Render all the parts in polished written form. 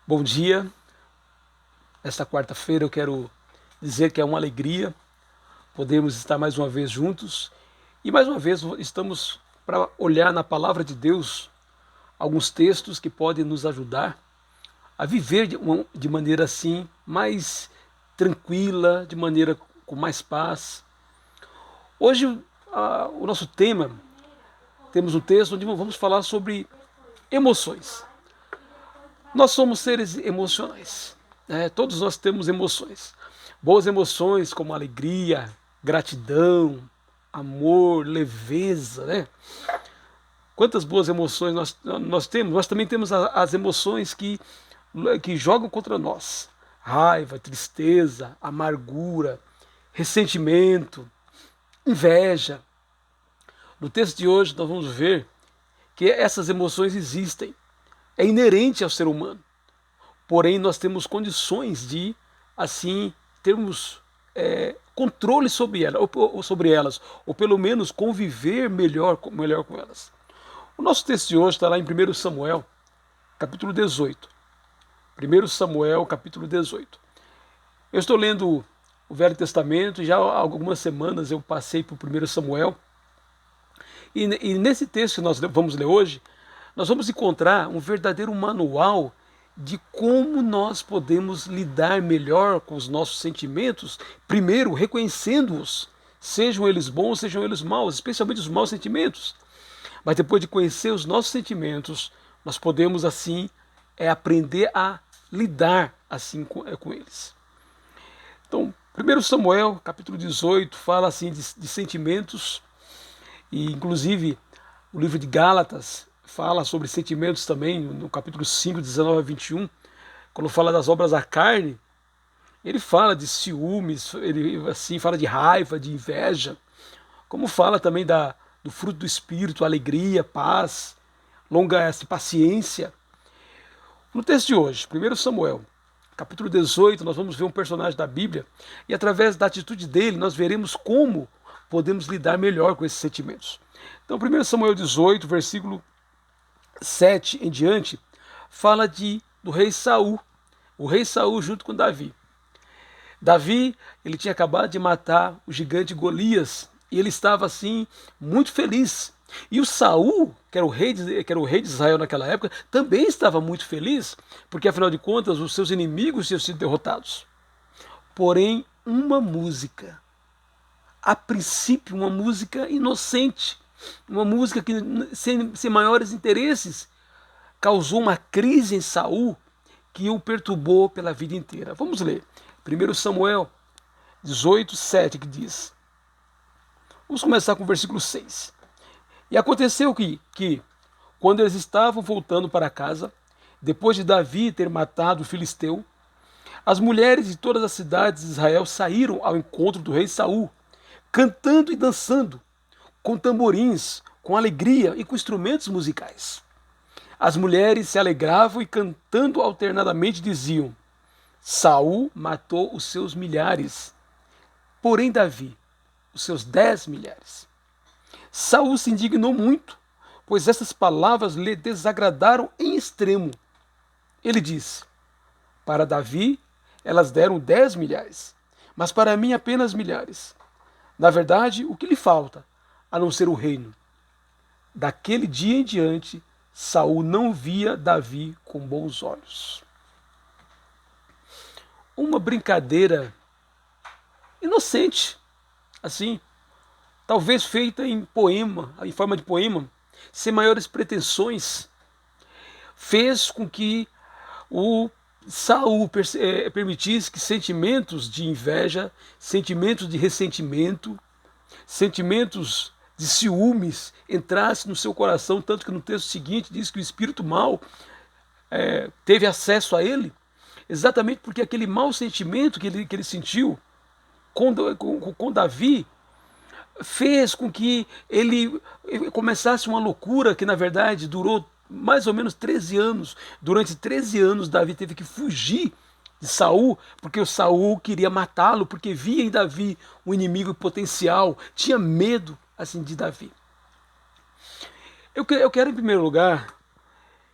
Bom dia. Esta quarta-feira eu quero dizer que é uma alegria podermos estar mais uma vez juntos e mais uma vez estamos para olhar na palavra de Deus alguns textos que podem nos ajudar a viver de maneira assim mais tranquila, de maneira com mais paz. Hoje o nosso tema, temos um texto onde vamos falar sobre emoções. Nós somos seres emocionais, né? Todos nós temos emoções. Boas emoções como alegria, gratidão, amor, leveza, né? Quantas boas emoções nós temos? Nós também temos as emoções que jogam contra nós. Raiva, tristeza, amargura, ressentimento, inveja. No texto de hoje nós vamos ver que essas emoções existem. É inerente ao ser humano. Porém, nós temos condições de, assim, termos controle sobre elas, sobre elas, ou pelo menos conviver melhor com elas. O nosso texto de hoje está lá em 1 Samuel, capítulo 18. 1 Samuel, capítulo 18. Eu estou lendo o Velho Testamento e já há algumas semanas eu passei por 1 Samuel. E nesse texto que nós vamos ler hoje, nós vamos encontrar um verdadeiro manual de como nós podemos lidar melhor com os nossos sentimentos, primeiro reconhecendo-os, sejam eles bons, sejam eles maus, especialmente os maus sentimentos. Mas depois de conhecer os nossos sentimentos, nós podemos assim aprender a lidar assim com eles. Então, 1 Samuel, capítulo 18, fala assim de sentimentos, e inclusive o livro de Gálatas fala sobre sentimentos também, no capítulo 5, 19 a 21, quando fala das obras da carne, ele fala de ciúmes, ele assim fala de raiva, de inveja, como fala também do fruto do Espírito, alegria, paz, longa paciência. No texto de hoje, 1 Samuel, capítulo 18, nós vamos ver um personagem da Bíblia e através da atitude dele nós veremos como podemos lidar melhor com esses sentimentos. Então, 1 Samuel 18, versículo 7 em diante, fala do rei Saul, o rei Saul junto com Davi. Davi, ele tinha acabado de matar o gigante Golias e ele estava assim muito feliz. E o Saul, que era o rei de Israel naquela época, também estava muito feliz, porque afinal de contas os seus inimigos tinham sido derrotados. Porém, uma música, a princípio uma música inocente, uma música que sem maiores interesses, causou uma crise em Saul que o perturbou pela vida inteira. Vamos ler. 1 Samuel 18, 7, que diz. Vamos começar com o versículo 6. E aconteceu que quando eles estavam voltando para casa, depois de Davi ter matado o filisteu, as mulheres de todas as cidades de Israel saíram ao encontro do rei Saul, cantando e dançando, com tamborins, com alegria e com instrumentos musicais. As mulheres se alegravam e cantando alternadamente diziam: Saul matou os seus milhares, porém Davi os seus 10 milhares. Saul se indignou muito, pois essas palavras lhe desagradaram em extremo. Ele disse: para Davi elas deram 10 milhares, mas para mim apenas milhares. Na verdade, o que lhe falta, a não ser o reino? Daquele dia em diante, Saul não via Davi com bons olhos. Uma brincadeira inocente, assim, talvez feita em poema, em forma de poema, sem maiores pretensões, fez com que o Saul permitisse que sentimentos de inveja, sentimentos de ressentimento, sentimentos de ciúmes entrassem no seu coração, tanto que no texto seguinte diz que o espírito mau teve acesso a ele, exatamente porque aquele mau sentimento que ele sentiu com Davi fez com que ele começasse uma loucura que na verdade durou mais ou menos 13 anos. Durante 13 anos Davi teve que fugir de Saul, porque o Saul queria matá-lo, porque via em Davi um inimigo potencial, tinha medo assim de Davi. Eu quero em primeiro lugar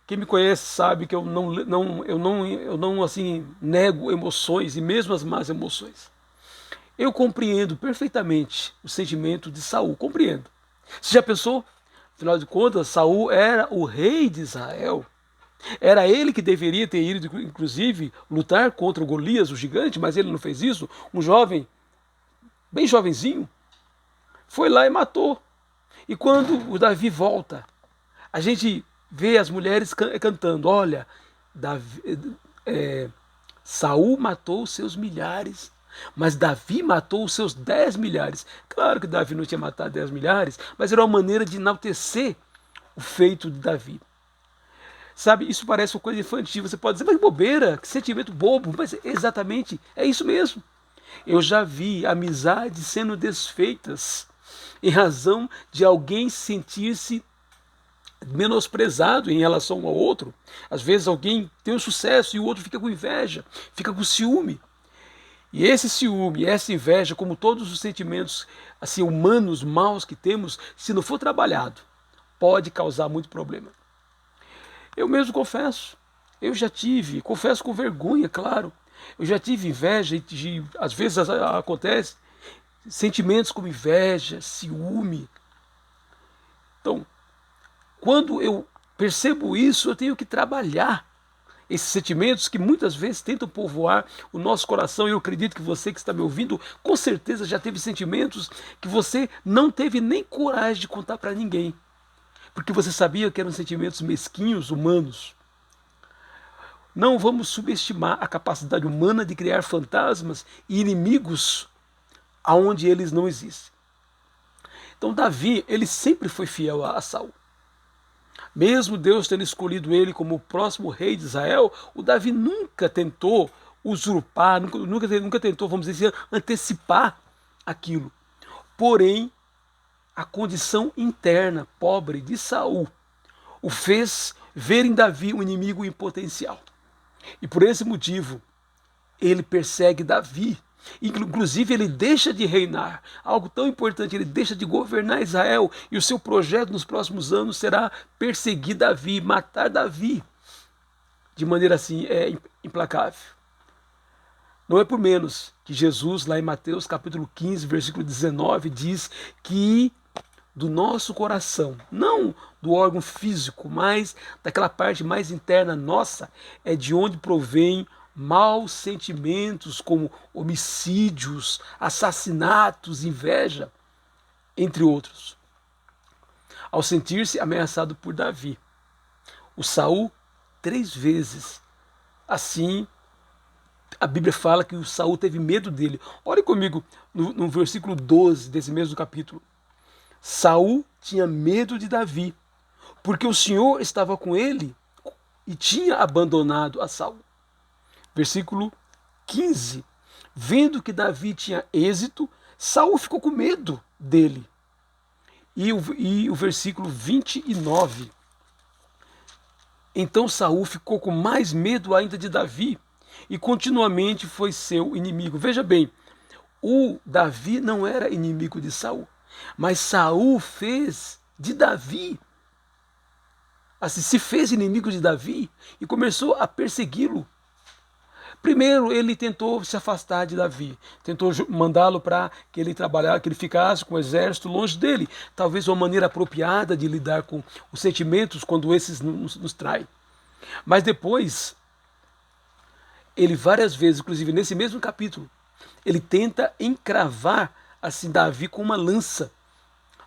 Quem me conhece sabe que eu não assim nego emoções e mesmo as más emoções. Eu compreendo perfeitamente o sentimento de Saul, compreendo. Você já pensou? Afinal de contas, Saul era o rei de Israel. Era ele que deveria ter ido, inclusive, lutar contra o Golias, o gigante, mas ele não fez isso. Um jovem, bem jovenzinho, foi lá e matou. E quando o Davi volta, a gente vê as mulheres cantando: olha, Davi, Saul matou os seus milhares, mas Davi matou os seus 10 milhares. Claro que Davi não tinha matado 10 milhares, mas era uma maneira de enaltecer o feito de Davi. Sabe, isso parece uma coisa infantil. Você pode dizer, mas que bobeira, que sentimento bobo. Mas exatamente, é isso mesmo. Eu já vi amizades sendo desfeitas em razão de alguém sentir-se menosprezado em relação ao outro. Às vezes alguém tem um sucesso e o outro fica com inveja, fica com ciúme. E esse ciúme, essa inveja, como todos os sentimentos assim humanos maus que temos, se não for trabalhado, pode causar muito problema. Eu mesmo confesso, eu já tive, confesso com vergonha, claro, eu já tive inveja e às vezes acontece sentimentos como inveja, ciúme. Então, quando eu percebo isso, eu tenho que trabalhar esses sentimentos que muitas vezes tentam povoar o nosso coração. Eu acredito que você que está me ouvindo, com certeza já teve sentimentos que você não teve nem coragem de contar para ninguém, porque você sabia que eram sentimentos mesquinhos, humanos. Não vamos subestimar a capacidade humana de criar fantasmas e inimigos aonde eles não existem. Então Davi, ele sempre foi fiel a Saul. Mesmo Deus tendo escolhido ele como o próximo rei de Israel, o Davi nunca tentou usurpar, nunca tentou, vamos dizer, antecipar aquilo. Porém, a condição interna pobre de Saul o fez ver em Davi um inimigo em potencial. E por esse motivo, ele persegue Davi. Inclusive, ele deixa de reinar. Algo tão importante, ele deixa de governar Israel. E o seu projeto nos próximos anos será perseguir Davi, matar Davi. De maneira assim, implacável. Não é por menos que Jesus, lá em Mateus capítulo 15, versículo 19, diz que do nosso coração, não do órgão físico, mas daquela parte mais interna nossa, é de onde provém maus sentimentos como homicídios, assassinatos, inveja, entre outros. Ao sentir-se ameaçado por Davi, o Saul 3 vezes. Assim, a Bíblia fala que o Saul teve medo dele. Olhe comigo no versículo 12 desse mesmo capítulo. Saul tinha medo de Davi, porque o Senhor estava com ele e tinha abandonado a Saul. Versículo 15. Vendo que Davi tinha êxito, Saul ficou com medo dele. E o versículo 29. Então Saul ficou com mais medo ainda de Davi e continuamente foi seu inimigo. Veja bem, o Davi não era inimigo de Saul, mas Saul fez de Davi, assim, se fez inimigo de Davi e começou a persegui-lo. Primeiro ele tentou se afastar de Davi, tentou mandá-lo para que ele trabalhasse, que ele ficasse com o exército longe dele. Talvez uma maneira apropriada de lidar com os sentimentos quando esses nos traem. Mas depois, ele várias vezes, inclusive nesse mesmo capítulo, ele tenta encravar assim Davi com uma lança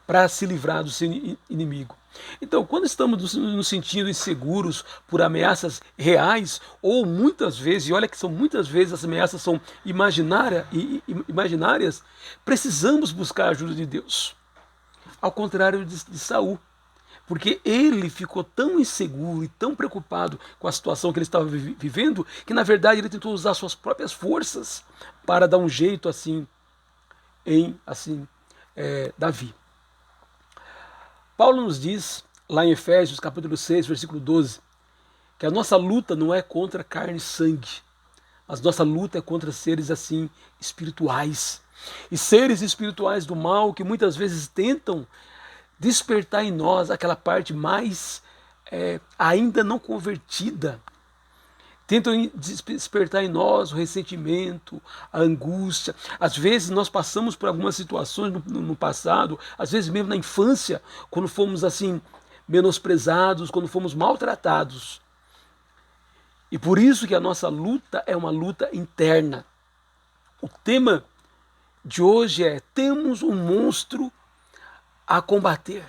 para se livrar do seu inimigo. Então, quando estamos nos sentindo inseguros por ameaças reais, ou muitas vezes, e olha que são muitas vezes as ameaças são imaginárias, precisamos buscar a ajuda de Deus. Ao contrário de Saul, porque ele ficou tão inseguro e tão preocupado com a situação que ele estava vivendo, que na verdade ele tentou usar suas próprias forças para dar um jeito assim em Davi. Paulo nos diz, lá em Efésios capítulo 6, versículo 12, que a nossa luta não é contra carne e sangue, mas nossa luta é contra seres assim espirituais. E seres espirituais do mal que muitas vezes tentam despertar em nós aquela parte mais ainda não convertida, tentam despertar em nós o ressentimento, a angústia. Às vezes nós passamos por algumas situações no passado, às vezes mesmo na infância, quando fomos assim menosprezados, quando fomos maltratados. E por isso que a nossa luta é uma luta interna. O tema de hoje é: temos um monstro a combater.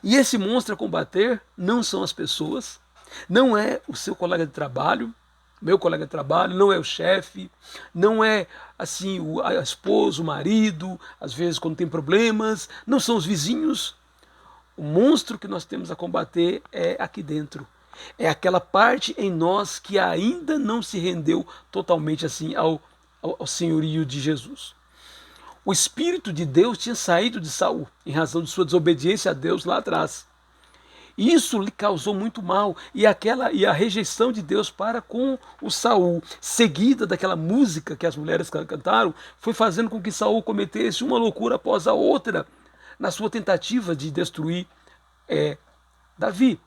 E esse monstro a combater não são as pessoas, não é o seu colega de trabalho, meu colega de trabalho, não é o chefe, não é assim a esposa, o marido, às vezes quando tem problemas, não são os vizinhos. O monstro que nós temos a combater é aqui dentro. É aquela parte em nós que ainda não se rendeu totalmente assim ao senhorio de Jesus. O Espírito de Deus tinha saído de Saul em razão de sua desobediência a Deus lá atrás. Isso lhe causou muito mal, e a rejeição de Deus para com o Saul, seguida daquela música que as mulheres cantaram, foi fazendo com que Saul cometesse uma loucura após a outra na sua tentativa de destruir Davi.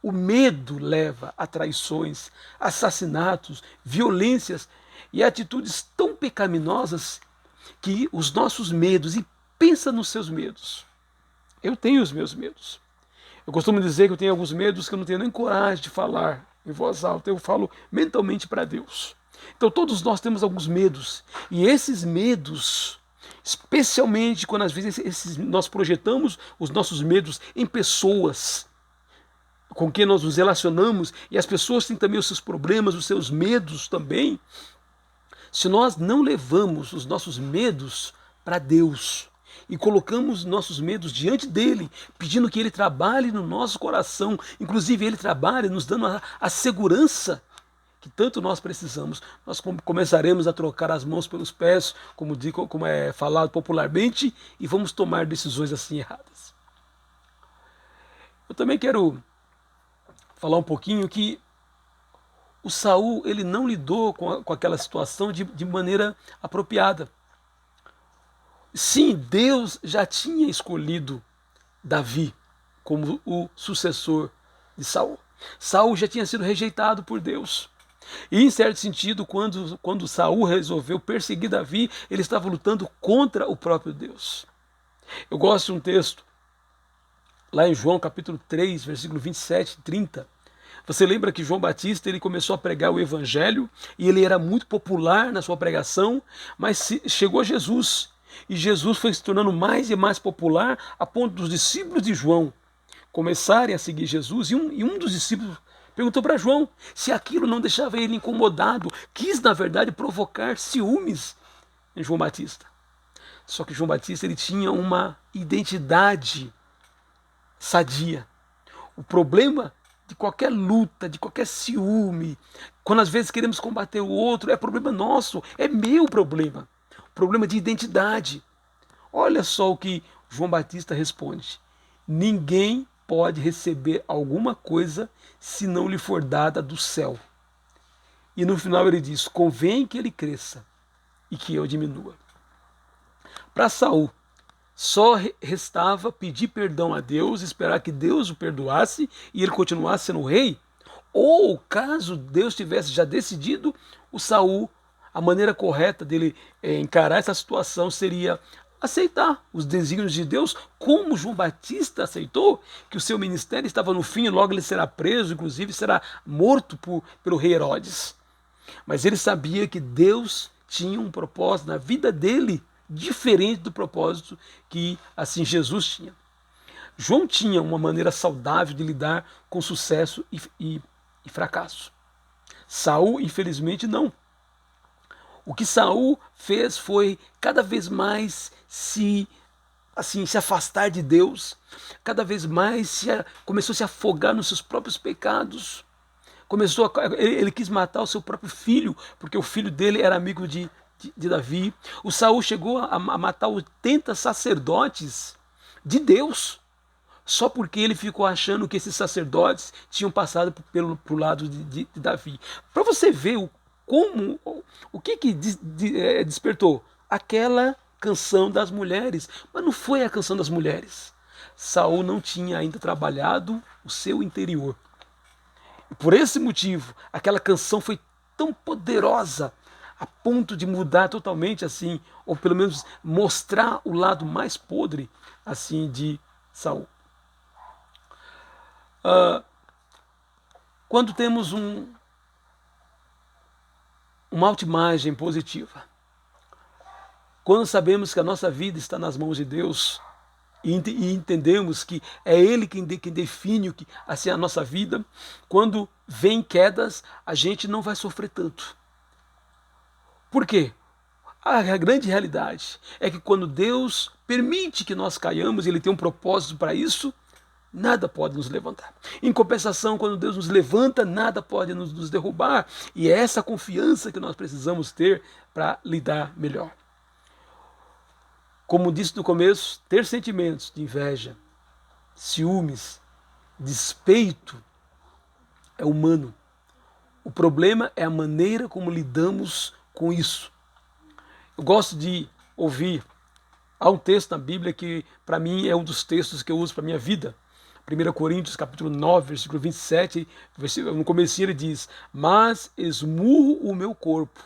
O medo leva a traições, assassinatos, violências e atitudes tão pecaminosas que os nossos medos, e pensa nos seus medos. Eu tenho os meus medos. Eu costumo dizer que eu tenho alguns medos que eu não tenho nem coragem de falar em voz alta. Eu falo mentalmente para Deus. Então todos nós temos alguns medos. E esses medos, especialmente quando às vezes nós projetamos os nossos medos em pessoas com quem nós nos relacionamos, e as pessoas têm também os seus problemas, os seus medos também. Se nós não levamos os nossos medos para Deus e colocamos nossos medos diante dele, pedindo que ele trabalhe no nosso coração, inclusive ele trabalhe nos dando a segurança que tanto nós precisamos, nós começaremos a trocar as mãos pelos pés, como é falado popularmente, e vamos tomar decisões assim erradas. Eu também quero falar um pouquinho que o Saul, ele não lidou com aquela situação de maneira apropriada. Sim, Deus já tinha escolhido Davi como o sucessor de Saul. Saul já tinha sido rejeitado por Deus. E, em certo sentido, quando Saul resolveu perseguir Davi, ele estava lutando contra o próprio Deus. Eu gosto de um texto, lá em João capítulo 3, versículo 27 e 30. Você lembra que João Batista ele começou a pregar o evangelho e ele era muito popular na sua pregação, mas chegou a Jesus e Jesus foi se tornando mais e mais popular a ponto dos discípulos de João começarem a seguir Jesus, e um dos discípulos perguntou para João se aquilo não deixava ele incomodado, quis na verdade provocar ciúmes em João Batista. Só que João Batista ele tinha uma identidade sadia. O problema de qualquer luta, de qualquer ciúme, quando às vezes queremos combater o outro, é problema nosso, é meu problema. Problema de identidade. Olha só o que João Batista responde: ninguém pode receber alguma coisa se não lhe for dada do céu. E no final ele diz: convém que ele cresça e que eu diminua. Para Saul, só restava pedir perdão a Deus, esperar que Deus o perdoasse e ele continuasse sendo rei. Ou, caso Deus tivesse já decidido, o Saul, a maneira correta dele encarar essa situação seria aceitar os desígnios de Deus, como João Batista aceitou que o seu ministério estava no fim e logo ele será preso, inclusive será morto pelo rei Herodes. Mas ele sabia que Deus tinha um propósito na vida dele, diferente do propósito que assim Jesus tinha. João tinha uma maneira saudável de lidar com sucesso e fracasso. Saul, infelizmente, não. O que Saul fez foi cada vez mais se afastar de Deus, cada vez mais começou a se afogar nos seus próprios pecados. Ele quis matar o seu próprio filho, porque o filho dele era amigo de Davi. O Saul chegou a matar 80 sacerdotes de Deus, só porque ele ficou achando que esses sacerdotes tinham passado pro lado de Davi. Para você ver o que despertou? Aquela canção das mulheres. Mas não foi a canção das mulheres. Saul não tinha ainda trabalhado o seu interior. E por esse motivo, aquela canção foi tão poderosa a ponto de mudar totalmente assim, ou pelo menos mostrar o lado mais podre assim de Saul. Quando temos uma autoimagem positiva, quando sabemos que a nossa vida está nas mãos de Deus e entendemos que é Ele quem define assim, a nossa vida, quando vem quedas, a gente não vai sofrer tanto. Por quê? A grande realidade é que quando Deus permite que nós caiamos, Ele tem um propósito para isso, nada pode nos levantar. Em compensação, quando Deus nos levanta, nada pode nos derrubar. E é essa confiança que nós precisamos ter para lidar melhor. Como disse no começo, ter sentimentos de inveja, ciúmes, despeito é humano. O problema é a maneira como lidamos com isso. Eu gosto de ouvir, há um texto na Bíblia que para mim é um dos textos que eu uso para a minha vida. 1 Coríntios capítulo 9, versículo 27, no comecinho ele diz: mas esmurro o meu corpo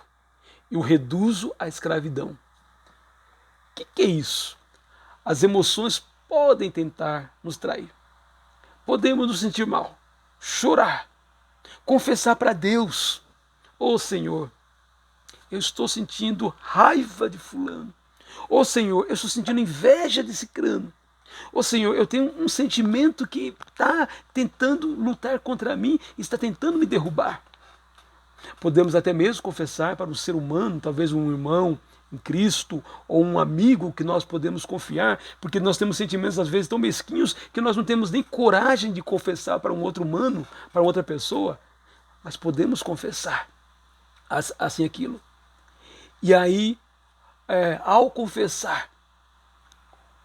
e o reduzo à escravidão. O que é isso? As emoções podem tentar nos trair. Podemos nos sentir mal, chorar, confessar para Deus: ô Senhor, eu estou sentindo raiva de fulano. Ô Senhor, eu estou sentindo inveja desse crânio. Ô Senhor, eu tenho um sentimento que está tentando lutar contra mim, está tentando me derrubar. Podemos até mesmo confessar para um ser humano, talvez um irmão em Cristo, ou um amigo que nós podemos confiar, porque nós temos sentimentos às vezes tão mesquinhos que nós não temos nem coragem de confessar para um outro humano, para outra pessoa, mas podemos confessar assim aquilo. E aí, ao confessar,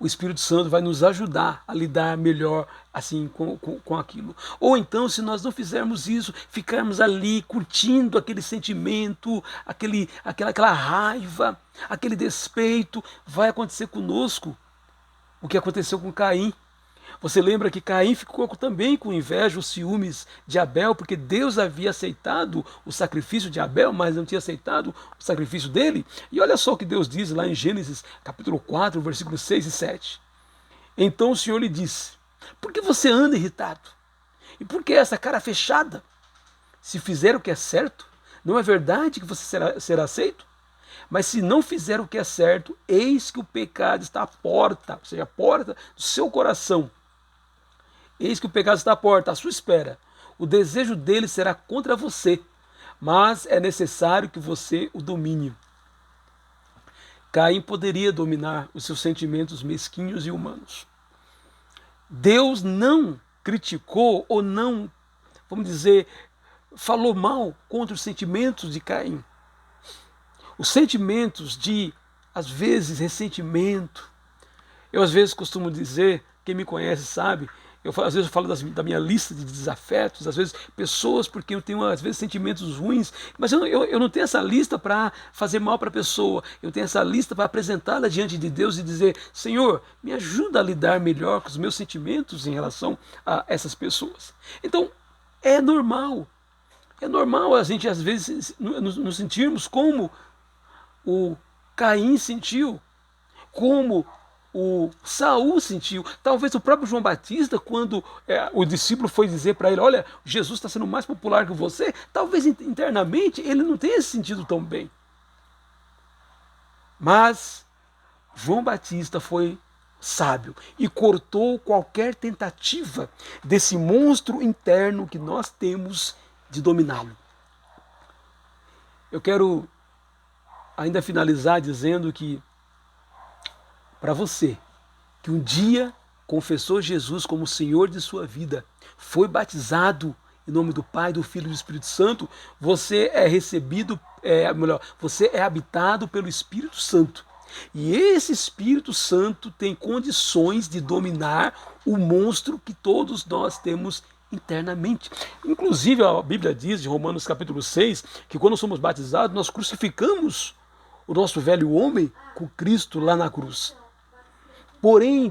o Espírito Santo vai nos ajudar a lidar melhor assim com aquilo. Ou então, se nós não fizermos isso, ficarmos ali curtindo aquele sentimento, aquela raiva, aquele despeito, vai acontecer conosco o que aconteceu com Caim. Você lembra que Caim ficou também com inveja, os ciúmes de Abel, porque Deus havia aceitado o sacrifício de Abel, mas não tinha aceitado o sacrifício dele? E olha só o que Deus diz lá em Gênesis capítulo 4, versículos 6 e 7. Então o Senhor lhe disse: por que você anda irritado? E por que essa cara fechada? Se fizer o que é certo, não é verdade que você será aceito? Mas se não fizer o que é certo, eis que o pecado está à porta, ou seja, a porta do seu coração. Eis que o pecado está à porta, à sua espera. O desejo dele será contra você, mas é necessário que você o domine. Caim poderia dominar os seus sentimentos mesquinhos e humanos. Deus não criticou ou não, vamos dizer, falou mal contra os sentimentos de Caim. Os sentimentos de, às vezes, ressentimento. Eu, às vezes, costumo dizer, quem me conhece sabe, às vezes eu falo da minha lista de desafetos, às vezes pessoas porque eu tenho às vezes sentimentos ruins, mas eu não tenho essa lista para fazer mal para a pessoa, eu tenho essa lista para apresentá-la diante de Deus e dizer: Senhor, me ajuda a lidar melhor com os meus sentimentos em relação a essas pessoas. Então, é normal a gente às vezes nos sentirmos como o Caim sentiu, como o Saul sentiu. Talvez o próprio João Batista, quando o discípulo foi dizer para ele: olha, Jesus está sendo mais popular que você, talvez internamente ele não tenha se sentido tão bem. Mas João Batista foi sábio e cortou qualquer tentativa desse monstro interno que nós temos de dominá-lo. Eu quero ainda finalizar dizendo que para você que um dia confessou Jesus como Senhor de sua vida, foi batizado em nome do Pai, do Filho e do Espírito Santo, você é recebido, você é habitado pelo Espírito Santo. E esse Espírito Santo tem condições de dominar o monstro que todos nós temos internamente. Inclusive a Bíblia diz, em Romanos capítulo 6, que quando somos batizados, nós crucificamos o nosso velho homem com Cristo lá na cruz. Porém,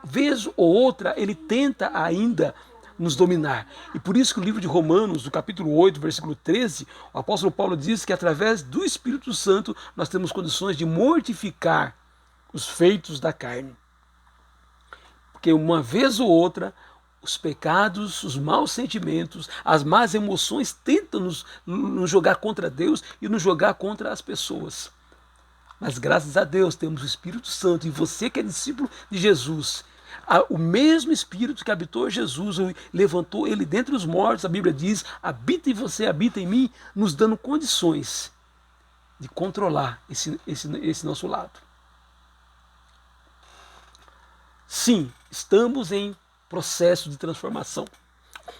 vez ou outra, ele tenta ainda nos dominar. E por isso que o livro de Romanos, do capítulo 8, versículo 13, o apóstolo Paulo diz que através do Espírito Santo nós temos condições de mortificar os feitos da carne. Porque uma vez ou outra, os pecados, os maus sentimentos, as más emoções tentam nos jogar contra Deus e nos jogar contra as pessoas. Mas graças a Deus temos o Espírito Santo, e você que é discípulo de Jesus, o mesmo Espírito que habitou Jesus, levantou ele dentre os mortos, a Bíblia diz, habita em você, habita em mim, nos dando condições de controlar esse nosso lado. Sim, estamos em processo de transformação.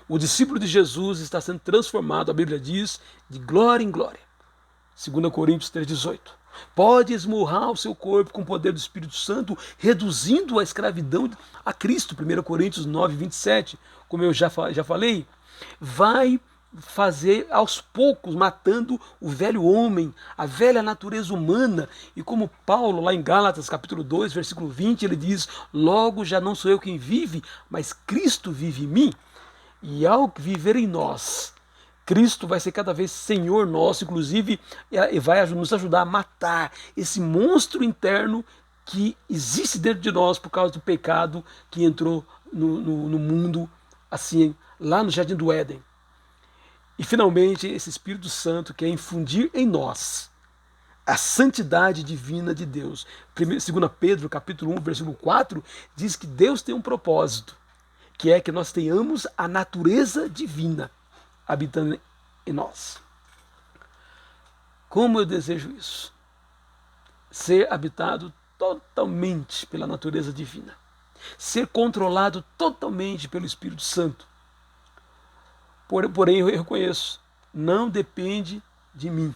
O discípulo de Jesus está sendo transformado, a Bíblia diz, de glória em glória. 2 Coríntios 3,18. Pode esmurrar o seu corpo com o poder do Espírito Santo, reduzindo a escravidão a Cristo. 1 Coríntios 9,27. Como eu já falei, vai fazer aos poucos, matando o velho homem, a velha natureza humana. E como Paulo, lá em Gálatas, capítulo 2, versículo 20, ele diz, logo já não sou eu quem vive, mas Cristo vive em mim. E ao viver em nós, Cristo vai ser cada vez Senhor nosso, inclusive, e vai nos ajudar a matar esse monstro interno que existe dentro de nós por causa do pecado que entrou no mundo, assim, lá no Jardim do Éden. E finalmente esse Espírito Santo quer infundir em nós a santidade divina de Deus. 2 Pedro, capítulo 1, versículo 4, diz que Deus tem um propósito, que é que nós tenhamos a natureza divina habitando em nós. Como eu desejo isso? Ser habitado totalmente pela natureza divina. Ser controlado totalmente pelo Espírito Santo. Porém, eu reconheço, não depende de mim.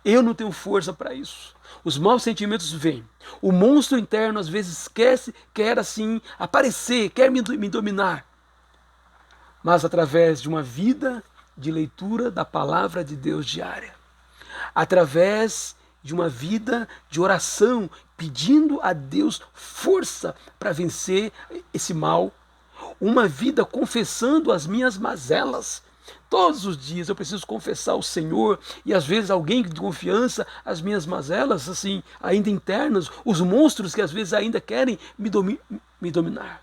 Eu não tenho força para isso. Os maus sentimentos vêm. O monstro interno às vezes quer assim aparecer, quer me dominar. Mas através de uma vida de leitura da palavra de Deus diária, através de uma vida de oração, pedindo a Deus força para vencer esse mal, uma vida confessando as minhas mazelas. Todos os dias eu preciso confessar ao Senhor, e às vezes alguém de confiança, as minhas mazelas, assim, ainda internas, os monstros que às vezes ainda querem me dominar.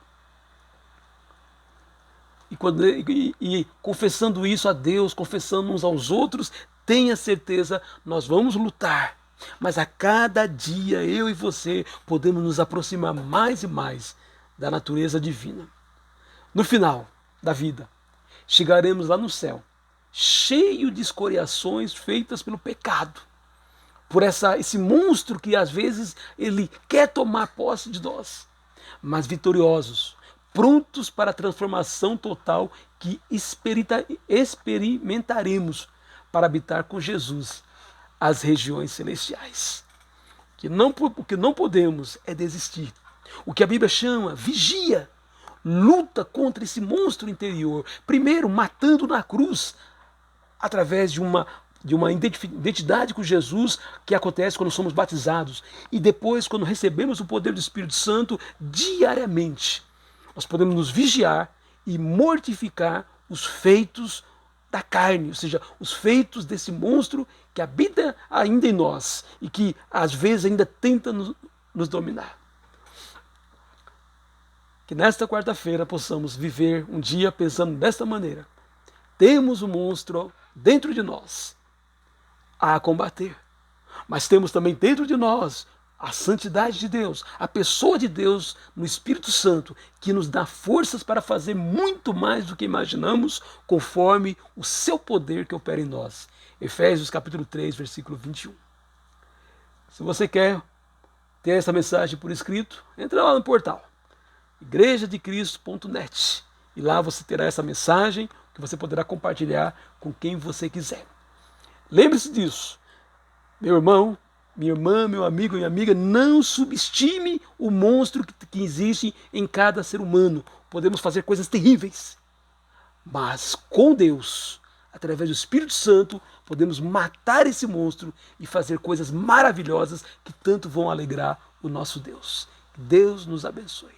E confessando isso a Deus, confessando uns aos outros, tenha certeza, nós vamos lutar. Mas a cada dia eu e você podemos nos aproximar mais e mais da natureza divina. No final da vida, chegaremos lá no céu, cheio de escoriações feitas pelo pecado, por esse monstro que às vezes ele quer tomar posse de nós, mas vitoriosos, prontos para a transformação total que experimentaremos para habitar com Jesus as regiões celestiais. O que não podemos é desistir. O que a Bíblia chama vigia, luta contra esse monstro interior, primeiro matando na cruz, através de uma identidade com Jesus que acontece quando somos batizados, e depois quando recebemos o poder do Espírito Santo diariamente. Nós podemos nos vigiar e mortificar os feitos da carne, ou seja, os feitos desse monstro que habita ainda em nós e que às vezes ainda tenta nos dominar. Que nesta quarta-feira possamos viver um dia pensando desta maneira. Temos um monstro dentro de nós a combater, mas temos também dentro de nós a santidade de Deus, a pessoa de Deus no Espírito Santo, que nos dá forças para fazer muito mais do que imaginamos, conforme o seu poder que opera em nós. Efésios capítulo 3, versículo 21. Se você quer ter essa mensagem por escrito, entra lá no portal igrejadecristo.net, e lá você terá essa mensagem que você poderá compartilhar com quem você quiser. Lembre-se disso, meu irmão, minha irmã, meu amigo e minha amiga, não subestime o monstro que existe em cada ser humano. Podemos fazer coisas terríveis, mas com Deus, através do Espírito Santo, podemos matar esse monstro e fazer coisas maravilhosas que tanto vão alegrar o nosso Deus. Deus nos abençoe.